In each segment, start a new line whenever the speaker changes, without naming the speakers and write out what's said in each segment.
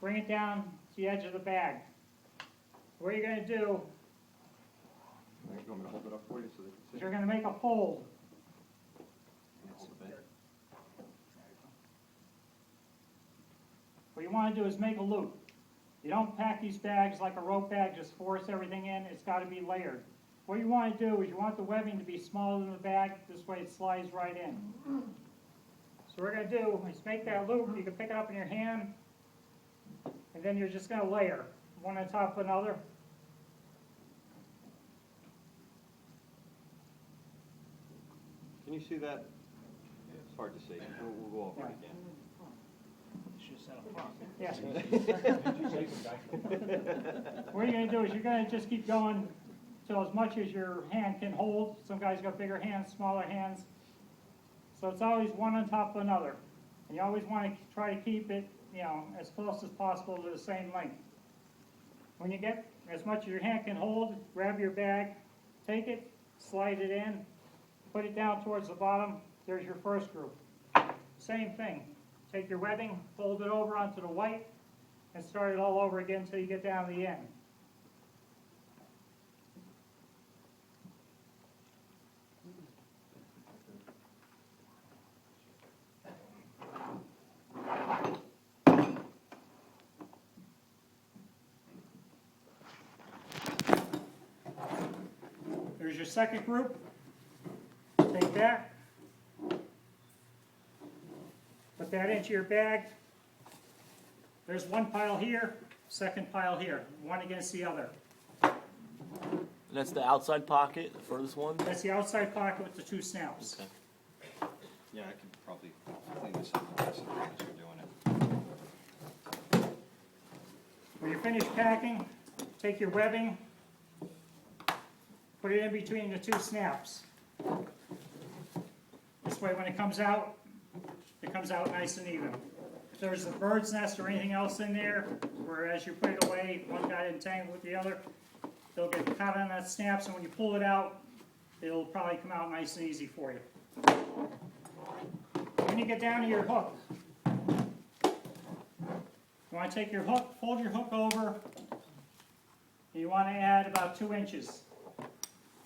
bring it down to the edge of the bag. What you're going to do
You want me to hold it up for you so they can
is
see?
you're going to make a fold. What you want to do is make a loop. You don't pack these bags like a rope bag, just force everything in. It's got to be layered. What you want to do is you want the webbing to be smaller than the bag. This way it slides right in. So what we're going to do is make that loop. You can pick it up in your hand, and then you're just going to layer one on top of another.
Can you see that? Yeah, it's hard to see. We'll go over it again.
Yes. What you're going to do is you're going to just keep going till as much as your hand can hold. Some guys got bigger hands, smaller hands. So it's always one on top of another. And you always want to try to keep it, as close as possible to the same length. When you get as much as your hand can hold, grab your bag, take it, slide it in, put it down towards the bottom. There's your first group. Same thing. Take your webbing, fold it over onto the white, and start it all over again until you get down to the end. There's your second group. Take that. Put that into your bag. There's one pile here, second pile here, one against the other.
That's the outside pocket, the furthest one?
That's the outside pocket with the two snaps.
Okay.
Yeah, I could probably clean this up the rest of the way as you're doing it.
When you're finished packing, take your webbing, put it in between the two snaps. This way when it comes out nice and even. If there's a bird's nest or anything else in there, where as you put it away, one got entangled with the other, they'll get caught on that snap, so when you pull it out, it'll probably come out nice and easy for you. When you get down to your hook, you want to take your hook, fold your hook over, and you want to add about 2 inches.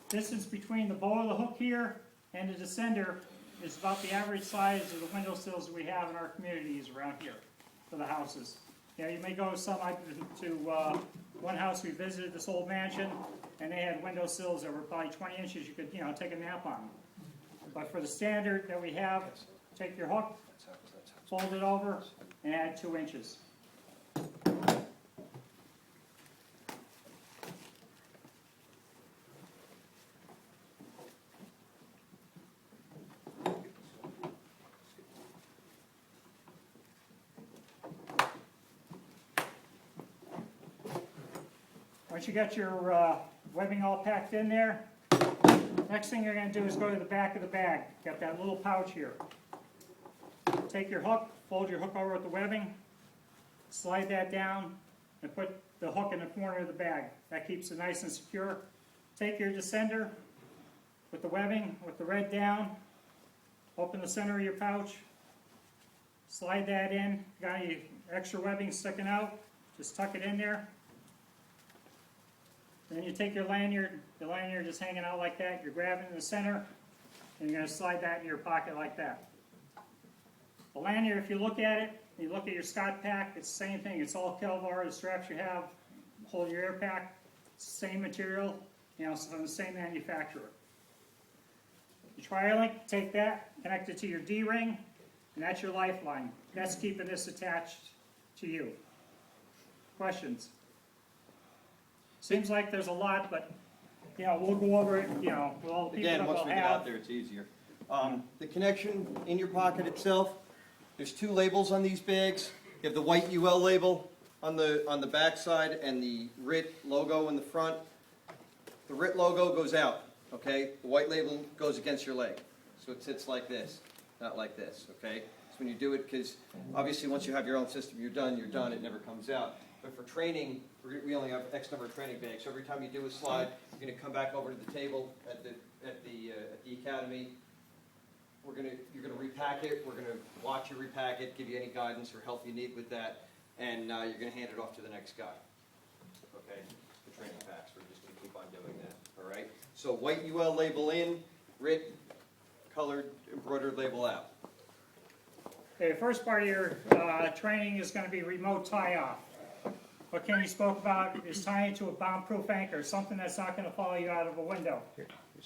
Distance between the bow of the hook here and the descender is about the average size of the windowsills that we have in our communities around here for the houses. You may go to one house we visited, this old mansion, and they had windowsills that were probably 20 inches. You could take a nap on them. But for the standard that we have, take your hook, fold it over, and add 2 inches. Once you got your webbing all packed in there, next thing you're going to do is go to the back of the bag. Got that little pouch here. Take your hook, fold your hook over with the webbing, slide that down, and put the hook in the corner of the bag. That keeps it nice and secure. Take your descender with the webbing, with the red down, open the center of your pouch, slide that in. Got any extra webbing sticking out, just tuck it in there. Then you take your lanyard, the lanyard is hanging out like that, you're grabbing in the center, and you're going to slide that in your pocket like that. The lanyard, if you look at it, you look at your Scott pack, it's the same thing. It's all Kelvar, the straps you have, hold your air pack, same material, it's from the same manufacturer. Your tri-link, take that, connect it to your D-ring, and that's your lifeline. That's keeping this attached to you. Questions? Seems like there's a lot, but we'll go over it. With all the people
Again,
that
once
we'll
we get
have.
out there, it's easier. The connection in your pocket itself, there's 2 labels on these bags. You have the white UL label on the back side and the RIT logo in the front. The RIT logo goes out, okay? The white label goes against your leg. So it sits like this, not like this, okay? So when you do it, because obviously once you have your own system, you're done, it never comes out. But for training, we only have X number of training bags. So every time you do a slide, you're going to come back over to the table at the academy. You're going to repack it. We're going to watch you repack it, give you any guidance or help you need with that. and you're gonna hand it off to the next guy. Okay, the training packs, we're just gonna keep on doing that, all right? So white UL label in, RIT, colored embroidered label out.
Okay, the first part of your training is going to be remote tie-off. What Kenny spoke about is tying to a bomb-proof anchor, something that's not going to follow you out of a window.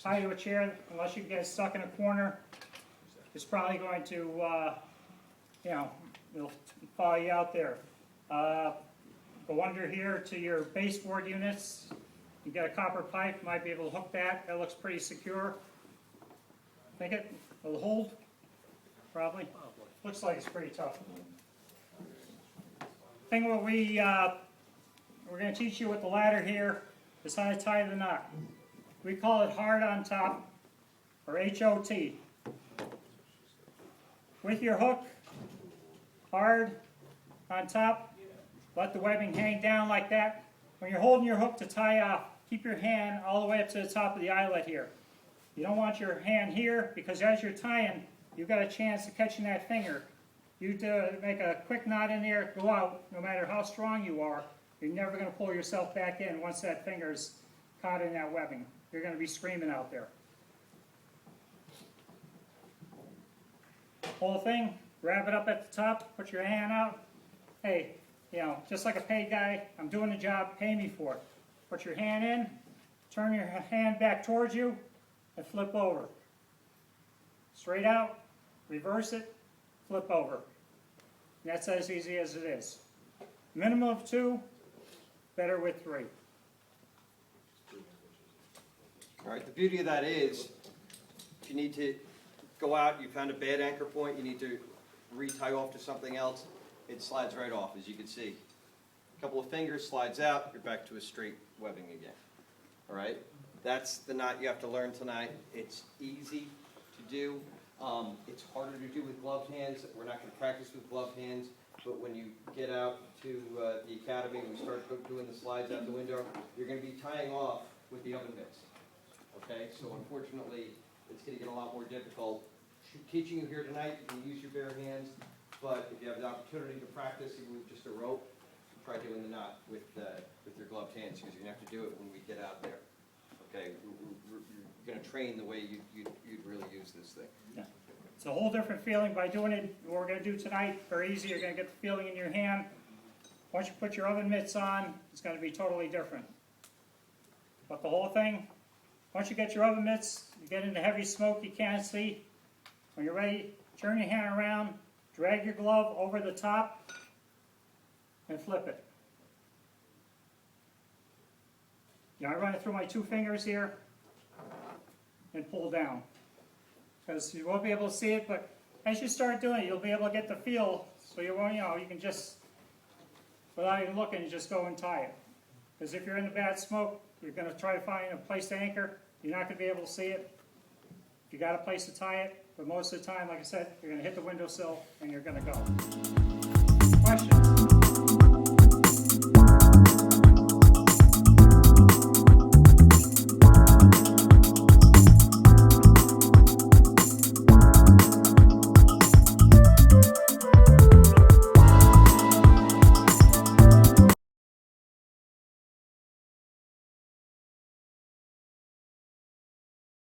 Tie to a chair, unless you get stuck in a corner, it's probably going to, it'll follow you out there. Go under here to your baseboard units. You got a copper pipe, might be able to hook that. That looks pretty secure. Think it'll hold? Probably. Looks like it's pretty tough. Thing what we're going to teach you with the ladder here is how to tie the knot. We call it hard on top, or HOT. With your hook, hard on top, let the webbing hang down like that. When you're holding your hook to tie off, keep your hand all the way up to the top of the eyelet here. You don't want your hand here, because as you're tying, you've got a chance of catching that finger. You make a quick knot in there, go out, no matter how strong you are, you're never going to pull yourself back in once that finger's caught in that webbing. You're going to be screaming out there. Whole thing, grab it up at the top, put your hand out. Hey, just like a paid guy, I'm doing the job, pay me for it. Put your hand in, turn your hand back towards you, and flip over. Straight out, reverse it, flip over. And that's as easy as it is. Minimum of 2, better with 3.
All right, the beauty of that is, if you need to go out, you found a bad anchor point, you need to retie off to something else, it slides right off, as you can see. A couple of fingers, slides out, you're back to a straight webbing again. All right? That's the knot you have to learn tonight. It's easy to do. It's harder to do with gloved hands. We're not going to practice with gloved hands, but when you get out to the academy and we start doing the slides out the window, you're going to be tying off with the oven mitts. Okay, so unfortunately, it's going to get a lot more difficult. Teaching you here tonight, you can use your bare hands, but if you have the opportunity to practice, even with just a rope, try doing the knot with your gloved hands, because you're going to have to do it when we get out there. Okay, you're going to train the way you'd really use this thing.
Yeah. It's a whole different feeling by doing it. What we're going to do tonight, very easy. You're going to get the feeling in your hand. Once you put your oven mitts on, it's going to be totally different. But the whole thing, once you get your oven mitts, you get into heavy smoke you can't see. When you're ready, turn your hand around, drag your glove over the top, and flip it. I run it through my 2 fingers here and pull down. Because you won't be able to see it, but as you start doing it, you'll be able to get the feel. So you won't, you can just, without even looking, you just go and tie it. Because if you're in the bad smoke, you're going to try to find a place to anchor. You're not going to be able to see it. You got a place to tie it, but most of the time, like I said, you're going to hit the windowsill and you're going to go. Question?